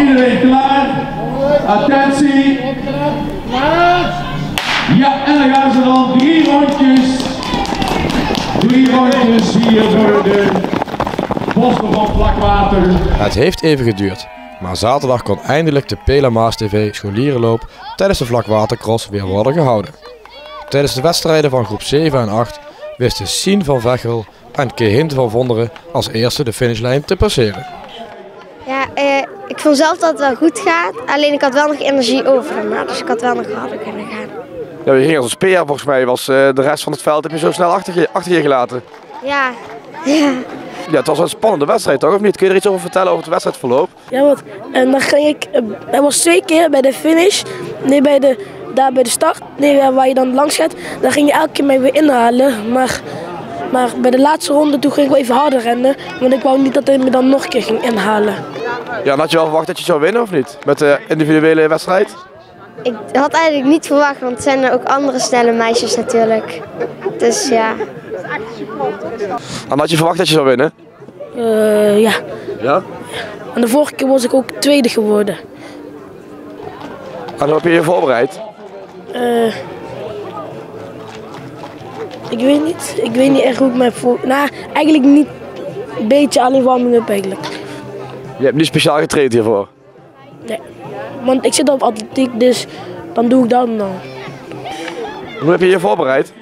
iedereen klaar? Attentie! Ja, en dan gaan ze dan 3 rondjes. 3 rondjes hier door de bossen van Vlakwater. Het heeft even geduurd, maar zaterdag kon eindelijk de Pela Maas TV scholierenloop tijdens de Vlakwatercross weer worden gehouden. Tijdens de wedstrijden van groep 7 en 8 wisten Sien van Vechel en Keehint van Vonderen als eerste de finishlijn te passeren. Ja, ik vond zelf dat het wel goed gaat, alleen ik had wel nog energie over daarna, dus ik had wel nog harder kunnen gaan. Ja, je ging als een speer volgens mij, was de rest van het veld heb je zo snel achter je gelaten. Ja. Ja, het was een spannende wedstrijd toch, of niet? Kun je er iets over vertellen over het wedstrijdverloop? Ja, want en dan ging ik, er was 2 keer bij de finish, daar bij de start, waar je dan langs gaat, daar ging je elke keer mee weer inhalen. Maar bij de laatste ronde toen ging ik wel even harder rennen, want ik wou niet dat hij me dan nog een keer ging inhalen. Ja, en had je wel verwacht dat je zou winnen of niet? Met de individuele wedstrijd? Ik had eigenlijk niet verwacht, want het zijn er ook andere snelle meisjes natuurlijk. Dus ja. En had je verwacht dat je zou winnen? Ja. Ja? En de vorige keer was ik ook tweede geworden. En hoe heb je je voorbereid? Ik weet niet echt hoe ik me heb voor. Nou, eigenlijk niet. Een beetje alleen warming up eigenlijk. Je hebt niet speciaal getraind hiervoor? Nee. Want ik zit op atletiek, dus dan doe ik dat dan. Hoe heb je je voorbereid?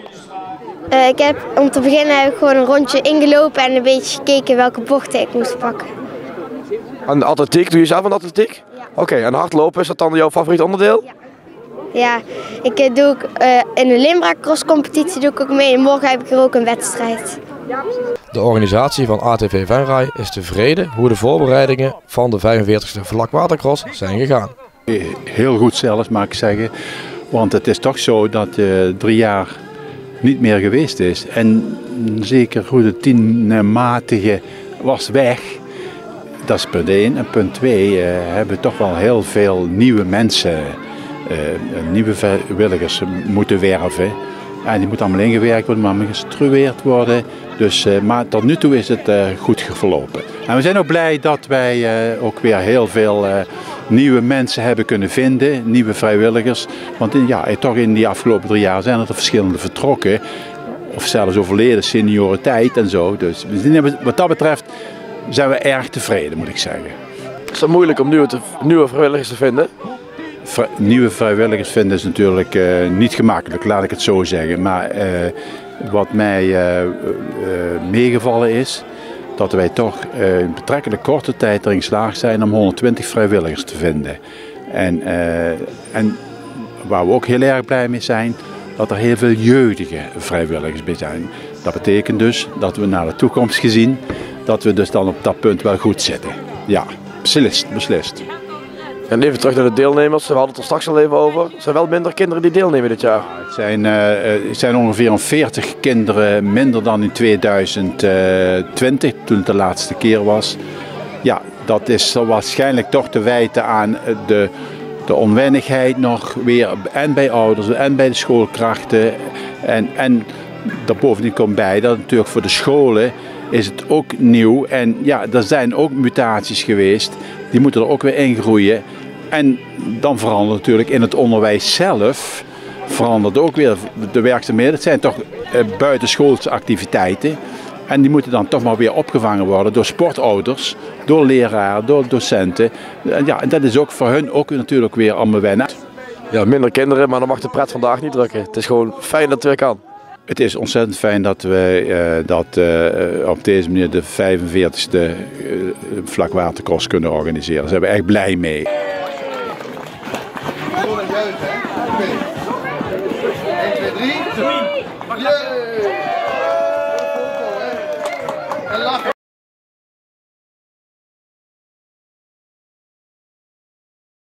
Om te beginnen heb ik gewoon een rondje ingelopen en een beetje gekeken welke bochten ik moest pakken. En de atletiek, doe je zelf aan de atletiek? Ja. Oké, en hardlopen, is dat dan jouw favoriet onderdeel? Ja. Ja, ik doe ook in de Limburg cross competitie doe ik ook mee en morgen heb ik er ook een wedstrijd. De organisatie van ATV Venray is tevreden hoe de voorbereidingen van de 45e Vlakwatercross zijn gegaan. Heel goed zelfs, mag ik zeggen. Want het is toch zo dat 3 jaar niet meer geweest is. En zeker hoe de 10-matige was weg. Dat is punt 1. En punt 2 hebben we toch wel heel veel nieuwe mensen, nieuwe vrijwilligers moeten werven. En die moeten allemaal ingewerkt worden, maar geïnstrueerd worden. Dus, maar tot nu toe is het goed verlopen. En we zijn ook blij dat wij ook weer heel veel nieuwe mensen hebben kunnen vinden, nieuwe vrijwilligers. Want toch in die afgelopen 3 jaar zijn er verschillende vertrokken. Of zelfs overleden, senioriteit en zo. Dus wat dat betreft zijn we erg tevreden, moet ik zeggen. Is het moeilijk om nieuwe vrijwilligers te vinden? Nieuwe vrijwilligers vinden is natuurlijk niet gemakkelijk, laat ik het zo zeggen. Maar wat mij meegevallen is, dat wij toch in betrekkelijk korte tijd erin geslaagd zijn om 120 vrijwilligers te vinden. En waar we ook heel erg blij mee zijn, dat er heel veel jeugdige vrijwilligers bij zijn. Dat betekent dus dat we naar de toekomst gezien, dat we dus dan op dat punt wel goed zitten. Ja, beslist. En even terug naar de deelnemers, we hadden het er straks al even over. Er zijn wel minder kinderen die deelnemen dit jaar. Het zijn ongeveer 40 kinderen minder dan in 2020, toen het de laatste keer was. Ja, dat is waarschijnlijk toch te wijten aan de onwennigheid nog weer en bij ouders en bij de schoolkrachten. En daarbovendien komt bij dat natuurlijk voor de scholen is het ook nieuw. En ja, er zijn ook mutaties geweest, die moeten er ook weer ingroeien. En dan verandert natuurlijk in het onderwijs zelf, verandert ook weer de werkzaamheden. Het zijn toch buitenschoolse activiteiten. En die moeten dan toch maar weer opgevangen worden door sportouders, door leraren, door docenten. Ja, en dat is ook voor hun ook natuurlijk weer allemaal wennen. Ja, minder kinderen, maar dan mag de pret vandaag niet drukken. Het is gewoon fijn dat het weer kan. Het is ontzettend fijn dat wij op deze manier de 45e Vlakwatercross kunnen organiseren. Daar zijn we echt blij mee. 1, 2, 3.